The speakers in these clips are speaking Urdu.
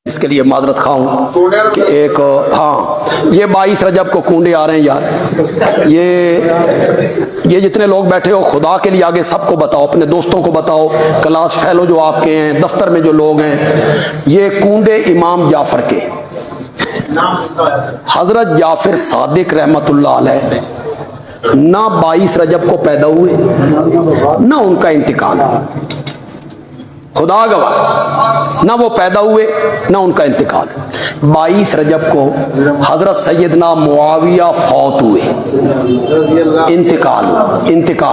اس کے لیے معذرت خواہ ہوں کہ ایک یہ 22 رجب کو کونڈے آ رہے ہیں یار، یہ جتنے لوگ بیٹھے ہو خدا کے لیے آگے سب کو بتاؤ، اپنے دوستوں کو بتاؤ، کلاس فیلو جو آپ کے ہیں، دفتر میں جو لوگ ہیں، یہ کونڈے امام جعفر کے حضرت جعفر صادق رحمت اللہ علیہ نہ 22 رجب کو پیدا ہوئے نہ ان کا انتقال، خدا گواہ، نہ وہ پیدا ہوئے نہ ان کا انتقال۔ 22 رجب کو حضرت سیدنا معاویہ فوت ہوئے، انتقال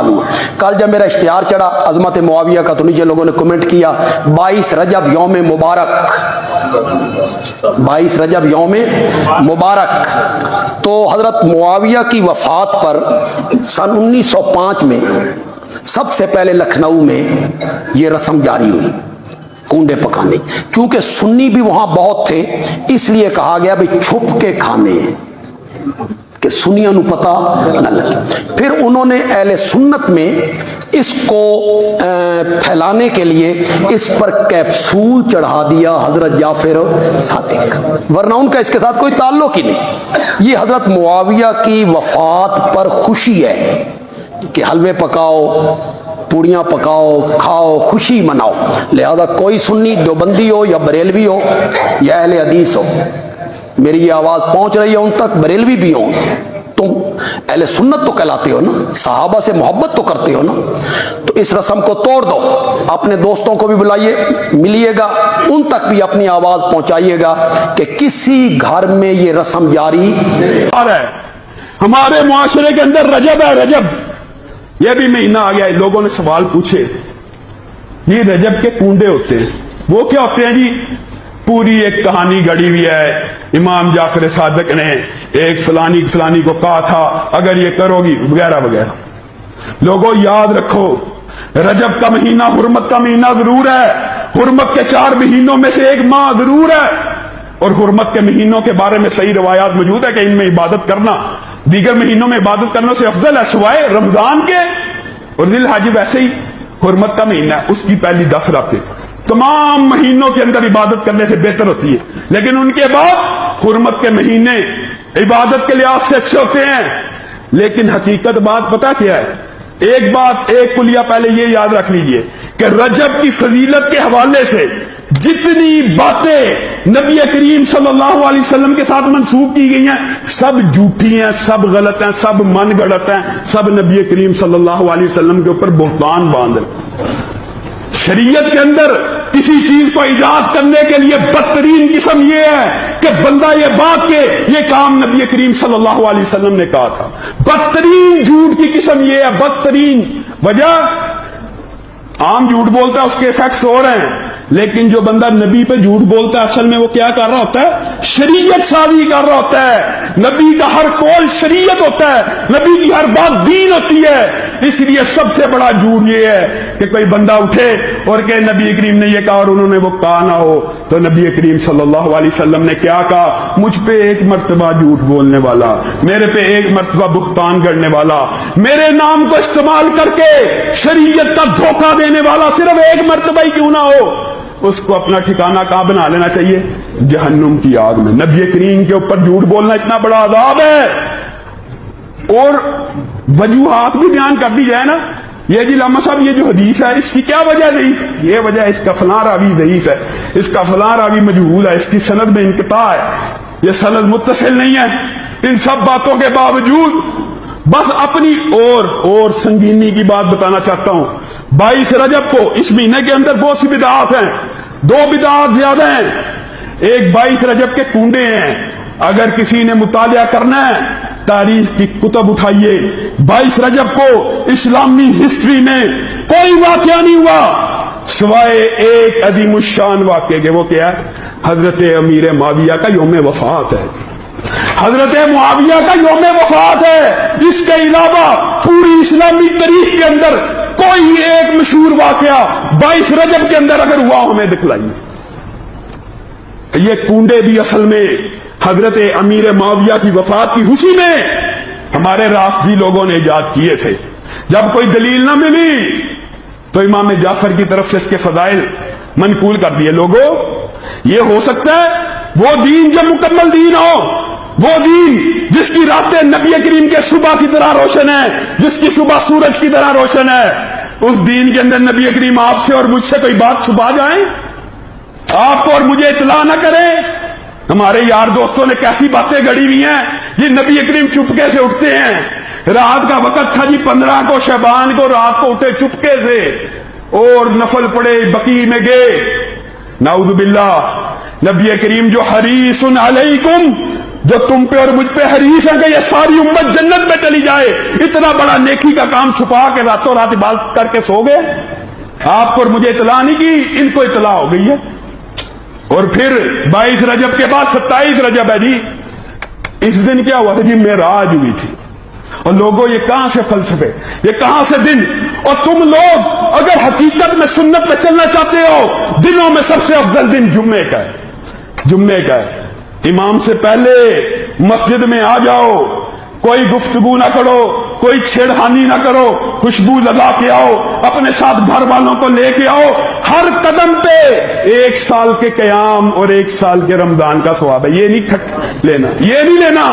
ہوا۔ کل جب میرا اشتہار چڑھا عظمت معاویہ کا تو نیچے لوگوں نے کمنٹ کیا 22 رجب یوم مبارک، 22 رجب یوم مبارک۔ تو حضرت معاویہ کی وفات پر سن 1905 میں سب سے پہلے لکھنؤ میں یہ رسم جاری ہوئی کونڈے پکانے، چونکہ سنی بھی وہاں بہت تھے اس لیے کہا گیا بھی چھپ کے کھانے ہیں کہ سنیاں نو پتہ نہ لگے۔ پھر انہوں نے اہل سنت میں اس کو پھیلانے کے لیے اس پر کیپسول چڑھا دیا حضرت جعفر صادق، ورنہ ان کا اس کے ساتھ کوئی تعلق ہی نہیں۔ یہ حضرت معاویہ کی وفات پر خوشی ہے کہ حلوے پکاؤ، پوڑیاں پکاؤ، کھاؤ، خوشی مناؤ۔ لہذا کوئی سنی دیوبندی ہو یا بریلوی ہو یا اہل حدیث ہو، میری یہ آواز پہنچ رہی ہے ان تک، بریلوی بھی ہو، تم اہل سنت تو کہلاتے ہو نا، صحابہ سے محبت تو کرتے ہو نا، تو اس رسم کو توڑ دو، اپنے دوستوں کو بھی بلائیے، ملیے گا، ان تک بھی اپنی آواز پہنچائیے گا کہ کسی گھر میں یہ رسم جاری ہے۔ ہمارے معاشرے کے اندر رجب ہے، رجب یہ بھی مہینہ آ گیا ہے۔ لوگوں نے سوال پوچھے یہ رجب کے کونڈے ہوتے ہیں، وہ کیا ہوتے ہیں جی؟ پوری ایک کہانی گڑی ہوئی ہے، امام جعفر صادق نے ایک فلانی کو کہا تھا اگر یہ کرو گی وغیرہ وغیرہ۔ لوگوں یاد رکھو رجب کا مہینہ حرمت کا مہینہ ضرور ہے، حرمت کے 4 مہینوں میں سے ایک ماہ ضرور ہے، اور حرمت کے مہینوں کے بارے میں صحیح روایات موجود ہے کہ ان میں عبادت کرنا دیگر مہینوں میں عبادت کرنے سے افضل ہے سوائے رمضان کے، اور ذی الحج ویسے ہی حرمت کا مہینہ ہے، اس کی پہلی 10 راتیں تمام مہینوں کے اندر عبادت کرنے سے بہتر ہوتی ہے، لیکن ان کے بعد حرمت کے مہینے عبادت کے لحاظ سے اچھے ہوتے ہیں۔ لیکن حقیقت بات پتہ کیا ہے؟ ایک بات، ایک کلیہ پہلے یہ یاد رکھ لیجئے کہ رجب کی فضیلت کے حوالے سے جتنی باتیں نبی کریم صلی اللہ علیہ وسلم کے ساتھ منسوب کی گئی ہیں سب جھوٹی ہیں، سب غلط ہیں، سب من گڑت ہیں، سب نبی کریم صلی اللہ علیہ وسلم کے اوپر بہتان باندھ ہیں۔ شریعت کے اندر کسی چیز کو ایجاد کرنے کے لیے بدترین قسم یہ ہے کہ بندہ یہ بات کہ یہ کام نبی کریم صلی اللہ علیہ وسلم نے کہا تھا۔ بدترین جھوٹ کی قسم یہ ہے، بدترین وجہ عام جھوٹ بولتا ہے اس کے ایفیکٹس ہو رہے ہیں، لیکن جو بندہ نبی پہ جھوٹ بولتا ہے اصل میں وہ کیا کر رہا ہوتا ہے؟ شریعت سازی کر رہا ہوتا ہے۔ نبی کا ہر قول شریعت ہوتا ہے، نبی کی ہر بات دین ہوتی ہے۔ اس لیے سب سے بڑا جھوٹ یہ ہے کہ کوئی بندہ اٹھے اور کہ نبی کریم نے یہ کہا اور انہوں نے وہ کہا نہ ہو، تو نبی کریم صلی اللہ علیہ وسلم نے کیا کہا؟ مجھ پہ 1 مرتبہ جھوٹ بولنے والا، میرے پہ 1 مرتبہ بہتان کرنے والا، میرے نام کو استعمال کر کے شریعت کا دھوکہ دینے والا صرف 1 مرتبہ ہی کیوں نہ ہو، اس کو اپنا ٹھکانہ کہاں بنا لینا چاہیے؟ جہنم کی آگ میں۔ نبی کریم کے اوپر جھوٹ بولنا اتنا بڑا عذاب ہے۔ اور وجوہات بھی بیان کر دی جائے نا، یہ جی لامہ صاحب یہ جو حدیث ہے اس کی کیا وجہ ضعیف؟ یہ وجہ اس کا فلاں راوی ضعیف ہے، اس کا فلاں راوی مجہول ہے، اس کی سند میں انقطاع ہے، یہ سند متصل نہیں ہے۔ ان سب باتوں کے باوجود بس اپنی اور سنگینی کی بات بتانا چاہتا ہوں۔ 22 رجب کو اس مہینے کے اندر بہت سی بدعات ہیں، 2 بدعات زیادہ ہیں۔ ایک 22 رجب کے کونڈے ہیں، اگر کسی نے مطالعہ کرنا ہے تاریخ کی کتب اٹھائیے، 22 رجب کو اسلامی ہسٹری میں کوئی واقعہ نہیں ہوا سوائے ایک عظیم الشان واقعے کے، وہ کیا ہے؟ حضرت امیر معاویہ کا یوم وفات ہے، حضرت معاویہ کا یوم وفات ہے۔ اس کے علاوہ پوری اسلامی تاریخ کے اندر کوئی ایک مشہور واقعہ 22 رجب کے اندر اگر ہوا ہمیں دکھلائیے۔ یہ کونڈے بھی اصل میں حضرت امیر معاویہ کی وفات کی خوشی میں ہمارے رافضی لوگوں نے ایجاد کیے تھے۔ جب کوئی دلیل نہ ملی تو امام جعفر کی طرف سے اس کے فضائل منقول کر دیے۔ لوگوں یہ ہو سکتا ہے وہ دین جو مکمل دین ہو, وہ دین جس کی راتیں نبی کریم کے صبح کی طرح روشن ہے, جس کی صبح سورج کی طرح روشن ہے, اس دین کے اندر نبی کریم آپ سے اور مجھ سے کوئی بات چھپا جائیں, آپ کو اور مجھے اطلاع نہ کریں. ہمارے یار دوستوں نے کیسی باتیں گڑی ہوئی ہیں, یہ نبی کریم چپکے سے اٹھتے ہیں, رات کا وقت تھا جی 15 کو شعبان کو, رات کو اٹھے چپکے سے اور نفل پڑے, بقیع میں گئے. نعوذ باللہ. نبی کریم جو حریص علیکم, جو تم پہ اور مجھ پہ حریص ہے کہ یہ ساری امت جنت میں چلی جائے, اتنا بڑا نیکی کا کام چھپا کے راتوں رات عبادت کر کے سو گئے. آپ کو اور مجھے اطلاع نہیں کی, ان کو اطلاع ہو گئی ہے. اور پھر 22 رجب کے بعد 27 رجب ہے جی, اس دن کیا ہوا تھا جی, معراج ہوئی تھی. اور لوگوں یہ کہاں سے فلسفے, یہ کہاں سے دن, اور تم لوگ اگر حقیقت میں سنت پہ چلنا چاہتے ہو, دنوں میں سب سے افضل دن جمعے کا ہے, جمعے کا ہے. امام سے پہلے مسجد میں آ جاؤ, کوئی گفتگو نہ کرو, کوئی چھیڑخانی نہ کرو, خوشبو لگا کے آؤ, اپنے ساتھ گھر والوں کو لے کے آؤ. ہر قدم پہ 1 سال کے قیام اور 1 سال کے رمضان کا ثواب ہے. یہ نہیں کھٹ لینا, یہ نہیں لینا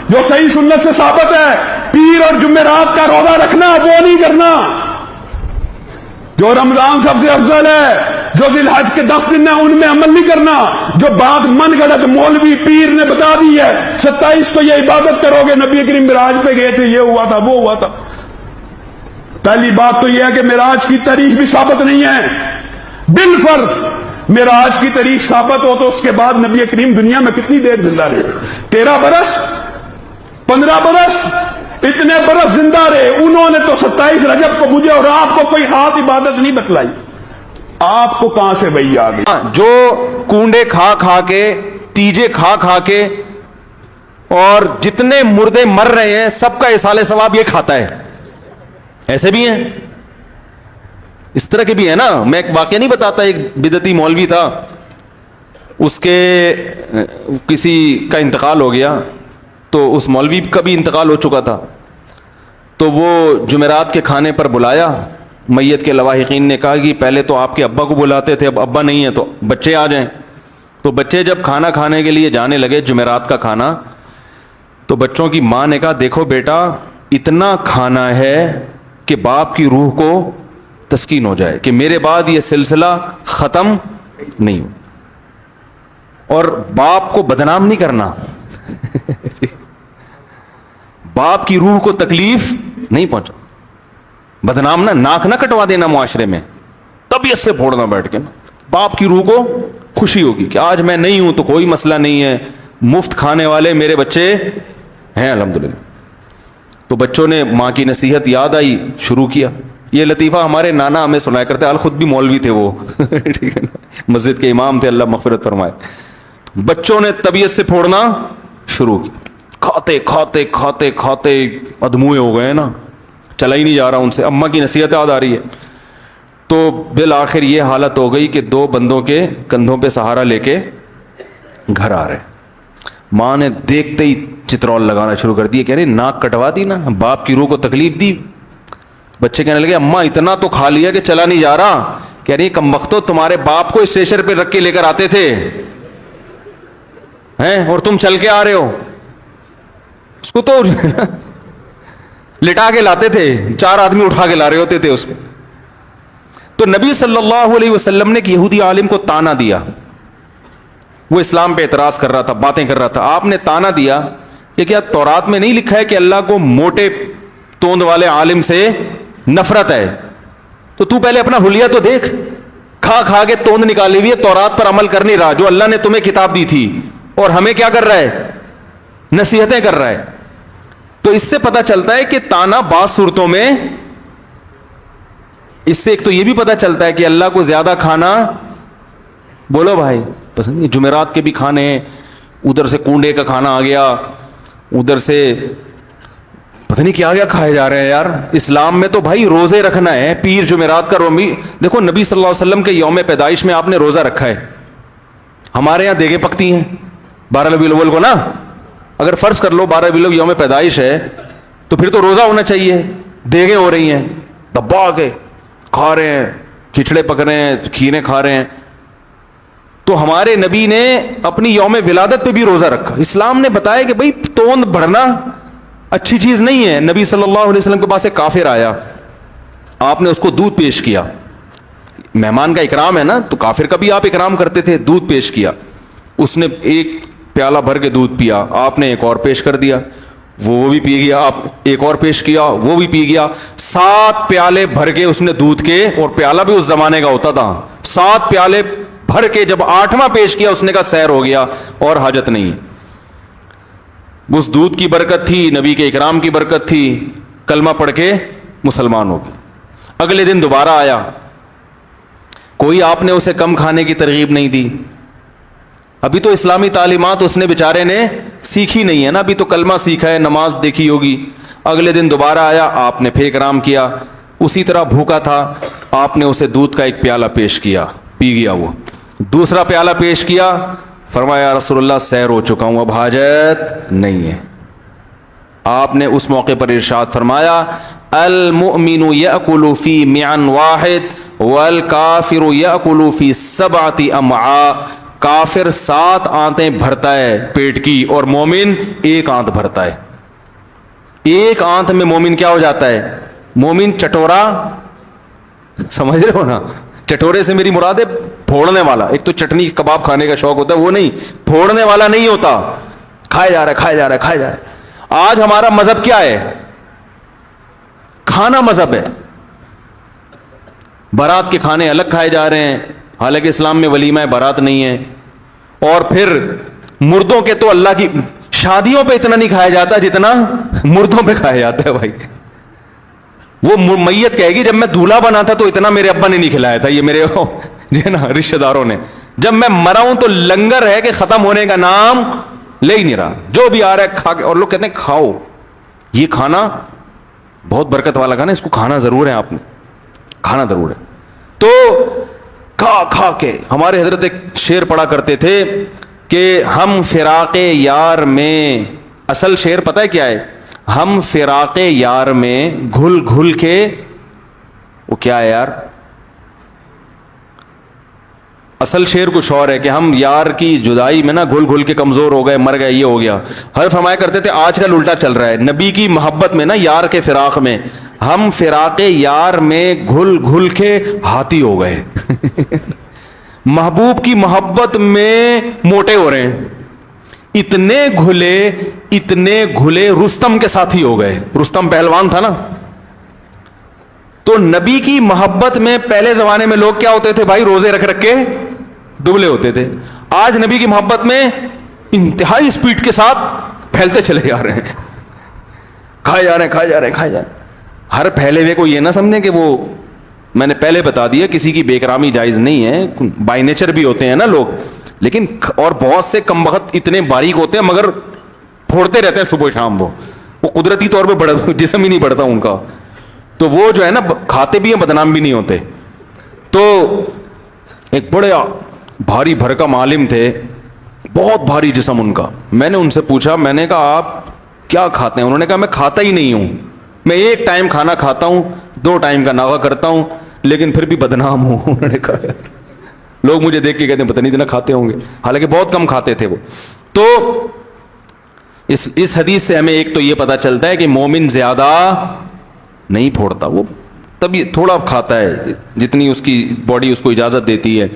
جو صحیح سنت سے ثابت ہے. پیر اور جمعرات کا روزہ رکھنا وہ نہیں کرنا. جو رمضان سب سے افضل ہے, جو ذی الحج کے 10 دن ہیں ان میں عمل نہیں کرنا. جو بات من گھڑت مولوی پیر نے بتا دی ہے, 27 کو یہ عبادت کرو گے, نبی کریم معراج پہ گئے تھے, یہ ہوا تھا وہ ہوا تھا. پہلی بات تو یہ ہے کہ معراج کی تاریخ بھی ثابت نہیں ہے. بالفرض معراج کی تاریخ ثابت ہو تو اس کے بعد نبی کریم دنیا میں کتنی دیر زندہ رہے, 13 برس 15 برس, اتنے برس زندہ رہے. انہوں نے تو 27 رجب کو مجھے اور آپ کو کوئی خاص عبادت نہیں بتلائی. آپ کو کہاں سے وہی آ گئی؟ جو کونڈے کھا کھا کے, تیجے کھا کھا کے, اور جتنے مردے مر رہے ہیں سب کا ایصال ثواب یہ کھاتا ہے. ایسے بھی ہیں, اس طرح کے بھی ہیں نا. میں ایک واقعہ نہیں بتاتا, ایک بدعتی مولوی تھا, اس کے کسی کا انتقال ہو گیا, تو اس مولوی کا بھی انتقال ہو چکا تھا. تو وہ جمعرات کے کھانے پر بلایا. میت کے لواحقین نے کہا کہ پہلے تو آپ کے ابا کو بلاتے تھے, اب ابا نہیں ہے تو بچے آ جائیں. تو بچے جب کھانا کھانے کے لیے جانے لگے, جمعرات کا کھانا, تو بچوں کی ماں نے کہا دیکھو بیٹا, اتنا کھانا ہے کہ باپ کی روح کو تسکین ہو جائے کہ میرے بعد یہ سلسلہ ختم نہیں ہو, اور باپ کو بدنام نہیں کرنا. باپ کی روح کو تکلیف نہیں پہنچا, بدنام نہ, ناک نہ کٹوا دینا معاشرے میں, طبیعت سے پھوڑنا بیٹھ کے نا. باپ کی روح کو خوشی ہوگی کہ آج میں نہیں ہوں تو کوئی مسئلہ نہیں ہے, مفت کھانے والے میرے بچے ہیں الحمدللہ. تو بچوں نے ماں کی نصیحت یاد آئی, شروع کیا. یہ لطیفہ ہمارے نانا ہمیں سنایا کرتے, خود بھی مولوی تھے وہ, ٹھیک ہے نا, مسجد کے امام تھے, اللہ مغفرت فرمائے. بچوں نے طبیعت سے پھوڑنا شروع کیا, کھاتے کھاتے کھاتے کھاتے ادموئے ہو گئے نا, چلا ہی نہیں جا رہا ان سے. اماں کی نصیحت یاد آ رہی ہے. تو بالآخر یہ حالت ہو گئی کہ 2 بندوں کے کندھوں پہ سہارا لے کے گھر آ رہے. ماں نے دیکھتے ہی چترول لگانا شروع کر دی, کہہ رہی ناک کٹوا دی نا, باپ کی روح کو تکلیف دی. بچے کہنے لگے اماں اتنا تو کھا لیا کہ چلا نہیں جا رہا. کہہ رہی کمبختو, تمہارے باپ کو اسٹیشن پہ رکھ کے لے کر آتے تھے ہیں, اور تم چل کے آ رہے ہو. اس کو تو لٹا کے لاتے تھے, 4 آدمی اٹھا کے لا رہے ہوتے تھے اس کو. تو نبی صلی اللہ علیہ وسلم نے ایک یہودی عالم کو تانا دیا, وہ اسلام پہ اعتراض کر رہا تھا, باتیں کر رہا تھا. آپ نے تانا دیا کہ کیا تورات میں نہیں لکھا ہے کہ اللہ کو موٹے توند والے عالم سے نفرت ہے؟ تو تو پہلے اپنا حلیہ تو دیکھ, کھا کھا کے توند نکالی ہوئی ہے, تورات پر عمل کر نہیں رہا جو اللہ نے تمہیں کتاب دی تھی, اور ہمیں کیا کر رہا ہے, نصیحتیں کر رہا ہے. تو اس سے پتہ چلتا ہے کہ تانا بعض صورتوں میں, اس سے ایک تو یہ بھی پتہ چلتا ہے کہ اللہ کو زیادہ کھانا, بولو بھائی پسند نہیں. جمعرات کے بھی کھانے, ادھر سے کنڈے کا کھانا آ گیا, ادھر سے پتہ نہیں کیا کھائے جا رہے ہیں یار. اسلام میں تو بھائی روزے رکھنا ہے, پیر جمعرات کا رومی. دیکھو نبی صلی اللہ علیہ وسلم کے یوم پیدائش میں آپ نے روزہ رکھا ہے. ہمارے یہاں دیگیں پکتی ہیں 12 ربیع الاول کو نا. اگر فرض کر لو 12 ربیع الاول یوم پیدائش ہے تو پھر تو روزہ ہونا چاہیے. دیگیں ہو رہی ہیں, دبا کے کھا رہے ہیں, کھچڑے پک رہے ہیں, کھیرے کھا رہے ہیں. تو ہمارے نبی نے اپنی یوم ولادت پہ بھی روزہ رکھا. اسلام نے بتایا کہ بھائی توند بڑھنا اچھی چیز نہیں ہے. نبی صلی اللہ علیہ وسلم کے پاس ایک کافر آیا, آپ نے اس کو دودھ پیش کیا. مہمان کا اکرام ہے نا, تو کافر کا بھی آپ اکرام کرتے تھے. دودھ پیش کیا, اس نے ایک پیالہ بھر کے دودھ پیا, آپ نے ایک اور پیش کر دیا, وہ بھی پی گیا. آپ ایک اور پیش کیا, وہ بھی پی گیا. 7 پیالے بھر کے اس نے دودھ کے, اور پیالہ بھی اس زمانے کا ہوتا تھا, 7 پیالے بھر کے جب 8واں پیش کیا, اس نے کہا سیر ہو گیا اور حاجت نہیں. اس دودھ کی برکت تھی, نبی کے اکرام کی برکت تھی, کلمہ پڑھ کے مسلمان ہو گئے. اگلے دن دوبارہ آیا, کوئی آپ نے اسے کم کھانے کی ترغیب نہیں دی. ابھی تو اسلامی تعلیمات اس نے بیچارے نے سیکھی نہیں ہے نا, ابھی تو کلمہ سیکھا ہے, نماز دیکھی ہوگی. اگلے دن دوبارہ آیا, آپ نے پھر اکرام کیا, اسی طرح بھوکا تھا, آپ نے اسے دودھ کا ایک پیالہ پیش کیا, پی گیا. وہ دوسرا پیالہ پیش کیا, فرمایا رسول اللہ سیر ہو چکا ہوں, اب حاجت نہیں ہے. آپ نے اس موقع پر ارشاد فرمایا المؤمن یأکل فی معن واحد والکافر یأکل فی 7 امعاء. کافر 7 آنتیں بھرتا ہے پیٹ کی, اور مومن 1 آنت بھرتا ہے. 1 آنت میں مومن کیا ہو جاتا ہے؟ مومن چٹورا, سمجھ رہے ہو نا, چٹورے سے میری مراد ہے پھوڑنے والا. ایک تو چٹنی کباب کھانے کا شوق ہوتا ہے, وہ نہیں, پھوڑنے والا نہیں ہوتا, کھائے جا رہا ہے کھائے جا رہا ہے کھائے جا رہا ہے. آج ہمارا مذہب کیا ہے؟ کھانا مذہب ہے. بارات کے کھانے الگ کھائے جا رہے ہیں, حالانکہ اسلام میں ولیمہ بارات نہیں ہے. اور پھر مردوں کے تو اللہ کی شادیوں پہ اتنا نہیں کھایا جاتا جتنا مردوں پہ کھایا جاتا ہے. بھائی وہ میت کہے گی جب میں دولہا بنا تھا تو اتنا میرے ابا نے نہیں کھلایا تھا, یہ میرے جو نا رشتہ داروں نے. جب میں مرا ہوں تو لنگر ہے کہ ختم ہونے کا نام لے ہی نہیں رہا, جو بھی آ رہا ہے کھا کے. اور لوگ کہتے ہیں کھاؤ, یہ کھانا بہت برکت والا کھانا, اس کو کھانا ضرور ہے, آپ نے کھانا ضرور ہے. تو کھا کھا کے ہمارے حضرت ایک شعر پڑھا کرتے تھے کہ ہم فراق یار میں, اصل شعر پتہ ہے کیا ہے؟ ہم فراق یار میں گھل گھل کے, وہ کیا ہے یار, اصل شعر کچھ اور ہے کہ ہم یار کی جدائی میں نا گھل گھل کے کمزور ہو گئے, مر گئے, یہ ہو گیا. ہر فرمایا کرتے تھے آج کل الٹا چل رہا ہے. نبی کی محبت میں نا, یار کے فراق میں, ہم فراق یار میں گھل گھل کے ہاتھی ہو گئے. محبوب کی محبت میں موٹے ہو رہے ہیں, اتنے گھلے رستم کے ساتھی ہو گئے. رستم پہلوان تھا نا. تو نبی کی محبت میں پہلے زمانے میں لوگ کیا ہوتے تھے بھائی؟ روزے رکھ رکھ کے دبلے ہوتے تھے. آج نبی کی محبت میں انتہائی سپیڈ کے ساتھ پھیلتے چلے جا رہے ہیں, کھائے جا رہے ہیں کھائے جا رہے ہیں کھائے جا رہے ہیں. ہر پھیلے ہوئے کو یہ نہ سمجھیں کہ وہ, میں نے پہلے بتا دیا کسی کی بے کرامی جائز نہیں ہے, بائی نیچر بھی ہوتے ہیں نا لوگ, لیکن اور بہت سے کم وقت اتنے باریک ہوتے ہیں مگر پھوڑتے رہتے ہیں صبح شام. وہ قدرتی طور پہ بڑھ, جسم ہی نہیں بڑھتا ان کا. تو وہ جو ہے نا کھاتے بھی ہیں, بدنام بھی نہیں ہوتے. تو ایک بڑے بھاری بھرکم عالم تھے, بہت بھاری جسم ان کا. میں نے ان سے پوچھا, میں نے کہا آپ کیا کھاتے ہیں؟ انہوں نے کہا میں کھاتا ہی نہیں ہوں, میں 1 ٹائم کھانا کھاتا ہوں, 2 ٹائم کا ناغہ کرتا ہوں, لیکن پھر بھی بدنام ہوں. انہوں نے کہا لوگ مجھے دیکھ کے کہتے ہیں پتہ نہیں اتنا کھاتے ہوں گے, حالانکہ بہت کم کھاتے تھے وہ. تو اس حدیث سے ہمیں ایک تو یہ پتہ چلتا ہے کہ مومن زیادہ نہیں پھوڑتا, وہ تبھی تھوڑا کھاتا ہے جتنی اس کی باڈی اس کو اجازت دیتی ہے.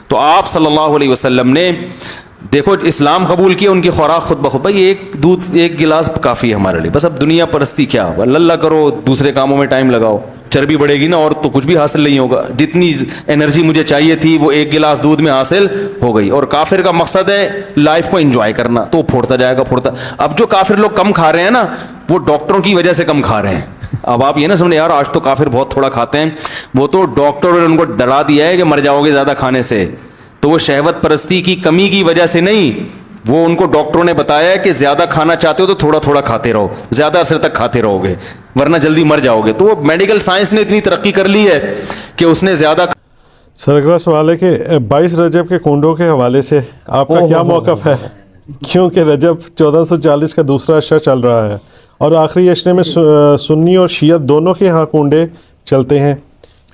تو آپ صلی اللہ علیہ وسلم نے دیکھو اسلام قبول کیا, ان کی خوراک خود بخود, بھائی ایک دودھ 1 گلاس کافی ہے ہمارے لیے, بس اب دنیا پرستی کیا, اللہ کرو, دوسرے کاموں میں ٹائم لگاؤ, چربی بڑھے گی نا اور تو کچھ بھی حاصل نہیں ہوگا. جتنی انرجی مجھے چاہیے تھی وہ 1 گلاس دودھ میں حاصل ہو گئی. اور کافر کا مقصد ہے لائف کو انجوائے کرنا, تو پھوڑتا جائے گا پھوڑتا. اب جو کافر لوگ کم کھا رہے ہیں نا, وہ ڈاکٹروں کی وجہ سے کم کھا رہے ہیں. اب آپ یہ نہ سمجھیں یار آج تو کافر بہت تھوڑا کھاتے ہیں, وہ تو ڈاکٹروں نے ان کو ڈرا دیا ہے کہ مر جاؤ گے زیادہ کھانے سے. تو وہ شہوت پرستی کی کمی کی وجہ سے نہیں, وہ ان کو ڈاکٹروں نے بتایا ہے کہ زیادہ کھانا چاہتے ہو تو تھوڑا تھوڑا کھاتے رہو, زیادہ عرصے تک کھاتے رہو گے ورنہ جلدی مر جاؤ گے. تو وہ میڈیکل سائنس نے اتنی ترقی کر لی ہے کہ اس نے زیادہ. سر اگلا سوال ہے کہ 22 رجب کے کنڈوں کے حوالے سے آپ کا کیا موقف ہے؟ کیونکہ رجب 1440 کا دوسرا عشرہ چل رہا ہے اور آخری عشرے میں سنی اور شیعہ دونوں کے ہاں کنڈے چلتے ہیں.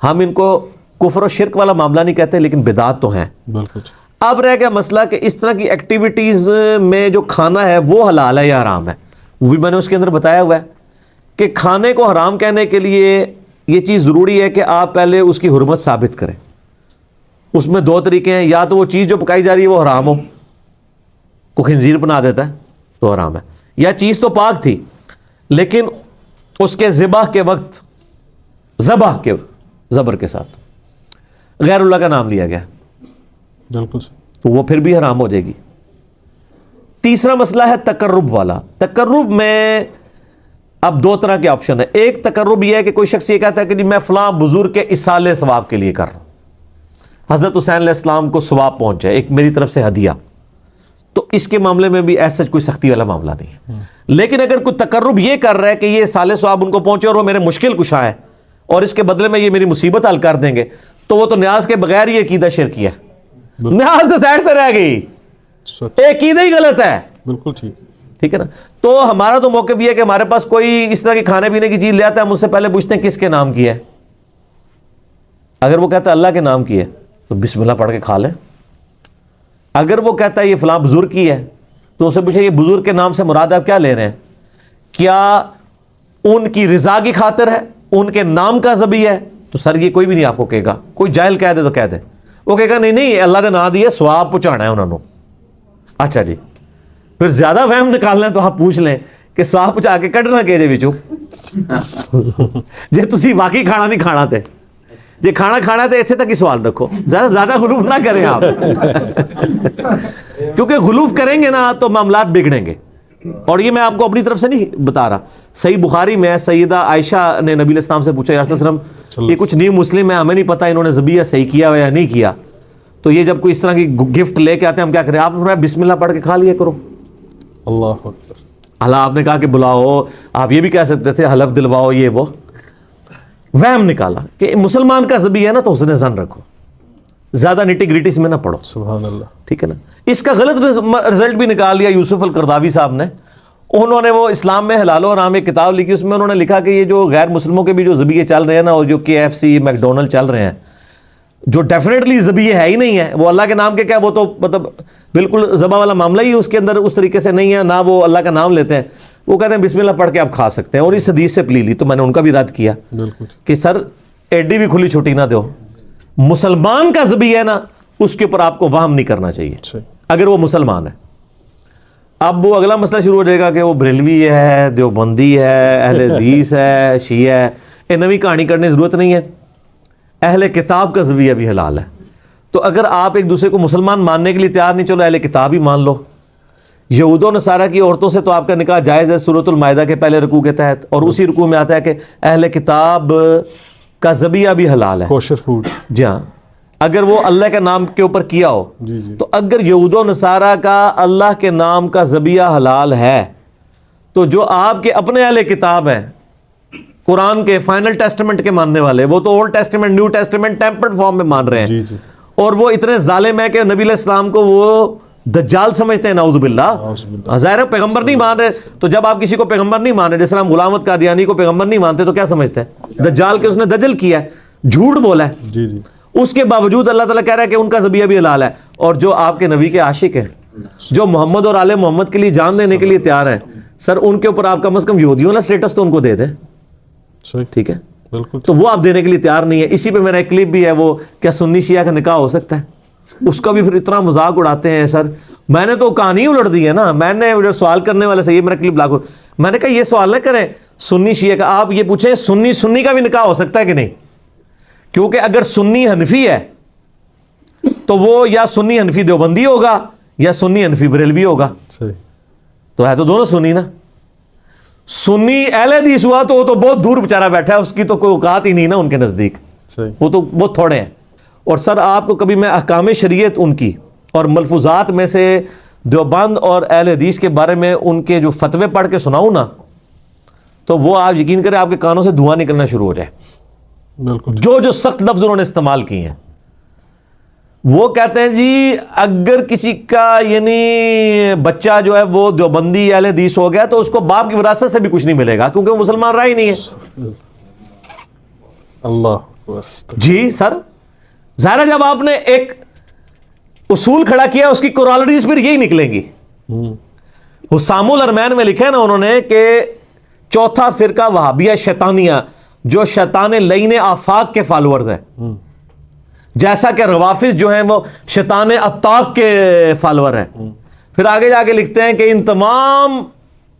ہم ان کو کفر و شرک والا معاملہ نہیں کہتے لیکن بدعات تو ہیں. بالکل. اب رہ گیا مسئلہ کہ اس طرح کی ایکٹیویٹیز میں جو کھانا ہے وہ حلال ہے یا حرام ہے. وہ بھی میں نے اس کے اندر بتایا ہوا ہے کہ کھانے کو حرام کہنے کے لیے یہ چیز ضروری ہے کہ آپ پہلے اس کی حرمت ثابت کریں. اس میں دو طریقے ہیں, یا تو وہ چیز جو پکائی جا رہی ہے وہ حرام ہو, کوئی خنزیر بنا دیتا ہے تو حرام ہے, یا چیز تو پاک تھی لیکن اس کے ذبح کے وقت ذبح کے زبر کے ساتھ غیر اللہ کا نام لیا گیا بالکل تو وہ پھر بھی حرام ہو جائے گی. تیسرا مسئلہ ہے تقرب والا. تقرب میں اب دو طرح کے آپشن ہیں. ایک تقرب یہ ہے کہ کوئی شخص یہ کہتا ہے کہ میں فلاں بزرگ کے ایصال ثواب کے لیے کر رہا ہوں, حضرت حسین علیہ السلام کو ثواب پہنچ جائے, ایک میری طرف سے ہدیہ. تو اس کے معاملے میں بھی ایسا کوئی سختی والا معاملہ نہیں ہے. لیکن اگر کوئی تقرب یہ کر رہا ہے کہ یہ ایصال ثواب ان کو پہنچے اور وہ میرے مشکل کشا ہے اور اس کے بدلے میں یہ میری مصیبت حل کر دیں گے, تو وہ تو نیاز کے بغیر ہی عقیدہ شرکی ہے. نیاز تو سائڈ پہ رہ گئی, عقیدہ ہی غلط ہے. بالکل ٹھیک ہے نا. تو ہمارا تو موقف یہ ہے کہ ہمارے پاس کوئی اس طرح کی کھانے پینے کی چیز لے آتا ہے, ہم اس سے پہلے پوچھتے ہیں کس کے نام کی ہے. اگر وہ کہتا ہے اللہ کے نام کی ہے تو بسم اللہ پڑھ کے کھا لیں. اگر وہ کہتا ہے یہ فلاں بزرگ کی ہے تو اسے پوچھے یہ بزرگ کے نام سے مراد آپ کیا لے رہے ہیں, کیا ان کی رضا کی خاطر ہے, ان کے نام کا ذبح ہے؟ تو سر یہ کوئی بھی نہیں آپ کو کہے گا. کوئی جاہل کہہ دے تو کہہ دے, وہ کہے گا نہیں اللہ کا نام دیا ثواب پہنچانا ہے انہوں نے. اچھا جی, پھر زیادہ وہم نکالنا ہے تو آپ پوچھ لیں کہ ثواب پہنچا کے کڈنا کہ جے وچوں جے تسی واقعی کھانا نہیں کھانا تے, جے کھانا کھانا تے ایتھے تک ہی سوال رکھو, زیادہ غلوف نہ کریں آپ کیونکہ غلوف کریں گے نا تو معاملات بگڑیں گے. اور یہ میں آپ کو اپنی طرف سے نہیں بتا رہا. صحیح بخاری میں سیدہ عائشہ نے نبی علیہ السلام سے پوچھا یا رسول اللہ علیہ وسلم یہ کچھ نیو مسلم ہے, ہمیں نہیں پتا انہوں نے ذبیحہ صحیح کیا ہوا یا نہیں کیا, تو یہ جب کوئی اس طرح کی گفٹ لے کے آتے ہیں ہم کیا کریں؟ آپ نے بسم اللہ پڑھ کے کھا لیا کرو. اللہ اکبر. اللہ آپ نے کہا کہ بلاؤ, آپ یہ بھی کہہ سکتے تھے حلف دلواؤ, یہ وہ وہم نکالا کہ مسلمان کا ذبیحہ ہے نا تو حسن ظن رکھو, زیادہ نٹی گریٹی میں نہ پڑھو. سبحان اللہ. ٹھیک ہے نا. اس کا غلط رزلٹ بھی نکال لیا یوسف القرداوی صاحب نے. انہوں نے وہ اسلام میں حلال و حرام ایک کتاب لکھی, اس میں انہوں نے لکھا کہ یہ جو غیر مسلموں کے بھی جو ذبیحے چل رہے ہیں نا, اور جو KFC میکڈونلڈ چل رہے ہیں, جو ڈیفینیٹلی ذبیحے ہے ہی نہیں ہے, وہ اللہ کے نام کے کیا, وہ تو مطلب بالکل ذبح والا معاملہ ہی اس کے اندر اس طریقے سے نہیں ہے, نہ وہ اللہ کا نام لیتے ہیں. وہ کہتے ہیں بسم اللہ پڑھ کے آپ کھا سکتے ہیں, اور اس حدیث سے پلی لی. تو میں نے ان کا بھی رد کیا کہ سر ایڈی بھی کھلی چھٹی نہ دو, مسلمان کا ذبیحہ ہے نا اس کے اوپر آپ کو وہم نہیں کرنا چاہیے اگر وہ مسلمان ہے. اب وہ اگلا مسئلہ شروع ہو جائے گا کہ وہ بریلوی ہے, دیوبندی ہے, اہل حدیث ہے, شیعہ ہے. یہ نئی کہانی کرنے کی ضرورت نہیں ہے. اہل کتاب کا ذبیحہ بھی حلال ہے. تو اگر آپ ایک دوسرے کو مسلمان ماننے کے لیے تیار نہیں, چلو اہل کتاب ہی مان لو. یہود و نصارہ کی عورتوں سے تو آپ کا نکاح جائز ہے سورۃ المائدہ کے پہلے رکوع کے تحت, اور اسی رکوع میں آتا ہے کہ اہل کتاب کا ذبیحہ بھی حلال ہے, کوشر فوڈ. جی ہاں, اگر وہ اللہ کے نام کے اوپر کیا ہو. تو اگر یہود و نصارہ کا اللہ کے نام کا ذبیحہ حلال ہے, تو جو آپ کے اپنے اہل کتاب ہیں قرآن کے فائنل ٹیسٹمنٹ کے ماننے والے, وہ تو old testament new testament tempered form میں مان رہے ہیں, اور وہ اتنے ظالم ہیں کہ نبی علیہ السلام کو وہ دجال سمجھتے ہیں, نعوذ باللہ. ظاہر پیغمبر نہیں مان رہے, تو جب آپ کسی کو پیغمبر نہیں مان رہے, جس طرح غلام احمد قادیانی کو پیغمبر نہیں مانتے, تو کیا سمجھتے ہیں؟ دجال کے اس نے دجل کیا ہے, جھوٹ بولا ہے. اس کے باوجود اللہ تعالیٰ کہہ رہا ہے کہ ان کا ذبیحہ بھی حلال ہے. اور جو آپ کے نبی کے عاشق ہیں, جو محمد اور آل محمد کے لیے جان دینے کے لیے تیار ہیں, سر ان کے اوپر آپ کم از کم یہودیوں والا اسٹیٹس تو ان کو دے دیں. ٹھیک ہے, تو وہ آپ دینے کے لیے تیار نہیں ہے. اسی پہ میرا ایک کلپ بھی ہے, وہ کیا سنی شیعہ کا نکاح ہو سکتا ہے, اس کا بھی پھر اتنا مذاق اڑاتے ہیں. سر میں نے تو کہانی الٹ دی ہے نا, میں نے سوال کرنے والے سے یہ میرا کلپ لاکھوں, میں نے کہا یہ سوال نہ کریں سنی شیعہ کا, آپ یہ پوچھیں سنی کا بھی نکاح ہو سکتا ہے کہ نہیں, کیونکہ اگر سنی حنفی ہے تو وہ یا سنی حنفی دیوبندی ہوگا یا سنی حنفی بریلوی ہوگا. تو ہے تو دونوں سنی نا. سنی اہل حدیث ہوا تو وہ تو بہت دور بیچارہ بیٹھا ہے, اس کی تو کوئی اوقات ہی نہیں نا ان کے نزدیک, وہ تو بہت تھوڑے ہیں. اور سر آپ کو کبھی میں احکام شریعت ان کی اور ملفوظات میں سے دیوبند اور اہل حدیث کے بارے میں ان کے جو فتوے پڑھ کے سناؤں نا, تو وہ آپ یقین کریں آپ کے کانوں سے دھواں نکلنا شروع ہو جائے. جو سخت لفظ انہوں نے استعمال کیے ہیں, وہ کہتے ہیں جی اگر کسی کا یعنی بچہ جو ہے وہ دیوبندی اہل حدیث ہو گیا تو اس کو باپ کی وراثت سے بھی کچھ نہیں ملے گا, کیونکہ وہ مسلمان رہا ہی نہیں ہے. اللہ جی سر، ظاہر ہے جب آپ نے ایک اصول کھڑا کیا اس کی کورالریز پھر یہی نکلیں گی. حسام الارمین میں لکھا ہے نا انہوں نے کہ چوتھا فرقہ وہابیہ شیطانیہ جو شیطان لعین آفاق کے فالورز ہیں، جیسا کہ روافظ جو ہیں وہ شیطان اطاق کے فالور ہیں. پھر آگے جا کے لکھتے ہیں کہ ان تمام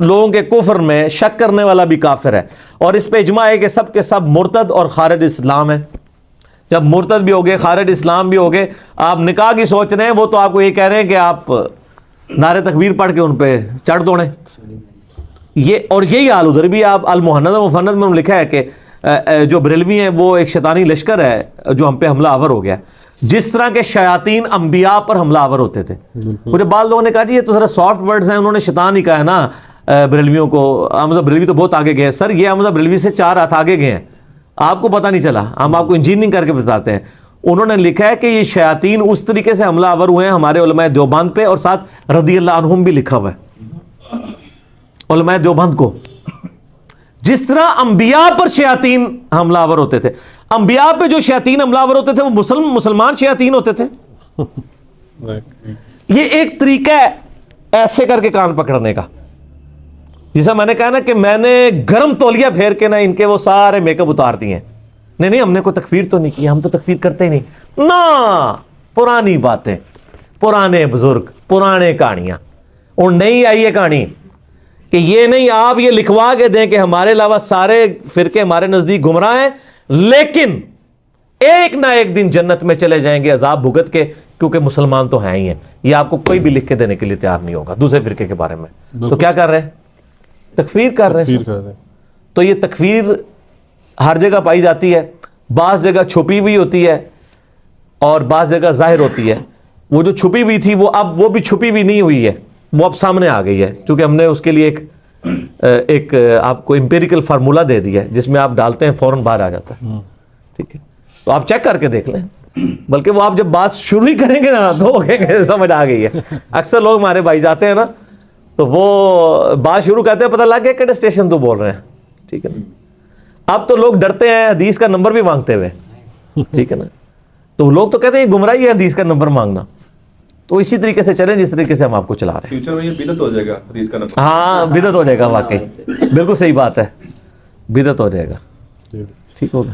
لوگوں کے کفر میں شک کرنے والا بھی کافر ہے، اور اس پہ اجماع ہے کہ سب کے سب مرتد اور خارج اسلام ہے. جب مرتد بھی ہوگے، خارج اسلام بھی ہوگے، آپ نکاح کی سوچ رہے ہیں، وہ تو آپ کو یہ کہہ رہے ہیں کہ آپ نعرے تکبیر پڑھ کے ان پہ چڑھ دوڑیں. یہ اور یہی حال ادھر بھی. آپ المحند مفند میں لکھا ہے کہ جو بریلوی ہیں وہ ایک شیطانی لشکر ہے جو ہم پہ حملہ آور ہو گیا، جس طرح کے شیاطین انبیاء پر حملہ آور ہوتے تھے. مجھے بعض لوگوں نے کہا جی یہ تو ذرا سافٹ ورڈز ہیں، انہوں نے شیطان ہی کہا ہے نا بریلویوں کو. احمد بریلوی تو بہت آگے گئے ہیں. سر یہ احمد بریلوی سے 4 ہاتھ آگے گئے ہیں، آپ کو پتہ نہیں چلا، ہم آپ کو انجینئرنگ کر کے بتاتے ہیں. انہوں نے لکھا ہے کہ یہ شیاطین اس طریقے سے حملہ آور ہوئے ہیں ہمارے علماء دیوبند پہ، اور ساتھ رضی اللہ عنہم بھی لکھا ہوا ہے علماء دیوبند کو. جس طرح انبیاء پر شیاطین حملہ آور ہوتے تھے، انبیاء پہ جو شیاطین حملہ آور ہوتے تھے وہ مسلمان شیاطین ہوتے تھے. یہ ایک طریقہ ہے ایسے کر کے کان پکڑنے کا، جیسا میں نے کہا نا کہ میں نے گرم تولیہ پھیر کے نا ان کے وہ سارے میک اپ اتار دیے ہیں. نہیں ہم نے کوئی تکفیر تو نہیں کی، ہم تو تکفیر کرتے ہی نہیں نا. پرانی باتیں، پرانے بزرگ، پرانے کہانیاں. اور نہیں آئی ہے کہانی کہ یہ نہیں آپ یہ لکھوا کے دیں کہ ہمارے علاوہ سارے فرقے ہمارے نزدیک گمراہ ہیں، لیکن ایک نہ ایک دن جنت میں چلے جائیں گے عذاب بھگت کے، کیونکہ مسلمان تو ہیں ہی ہیں. یہ آپ کو کوئی بھی لکھ کے دینے کے لیے تیار نہیں ہوگا دوسرے فرقے کے بارے میں. تو کیا کر رہے ہیں؟ تکفیر کر رہے ہیں. تو یہ تکفیر ہر جگہ پائی جاتی ہے، بعض جگہ چھپی ہوئی ہوتی ہے اور بعض جگہ ظاہر ہوتی ہے. وہ جو چھپی ہوئی تھی وہ بھی چھپی ہوئی نہیں ہوئی ہے، وہ اب سامنے آ گئی ہے، کیونکہ ہم نے اس کے لیے ایک آپ کو امپیریکل فارمولا دے دیا ہے جس میں آپ ڈالتے ہیں فوراً باہر آ جاتا ہے. ٹھیک ہے، تو آپ چیک کر کے دیکھ لیں. بلکہ وہ آپ جب بات شروع ہی کریں گے نا تو سمجھ آ گئی ہے. اکثر لوگ ہمارے بھائی جاتے ہیں نا تو وہ بات شروع کرتے ہیں، پتہ لگ گیا کہڑے اسٹیشن تو بول رہے ہیں. ٹھیک ہے نا. اب تو لوگ ڈرتے ہیں حدیث کا نمبر بھی مانگتے ہوئے. ٹھیک ہے نا. تو لوگ تو کہتے ہیں یہ گمراہی ہے حدیث کا نمبر مانگنا. تو اسی طریقے سے چلیں جس طریقے سے ہم آپ کو چلا رہے ہیں. فیوچر میں یہ بدعت ہو جائے گا حدیث کا نمبر. ہاں بدعت ہو جائے گا، واقعی بالکل صحیح بات ہے، بدعت ہو جائے گا. ٹھیک ہوگا.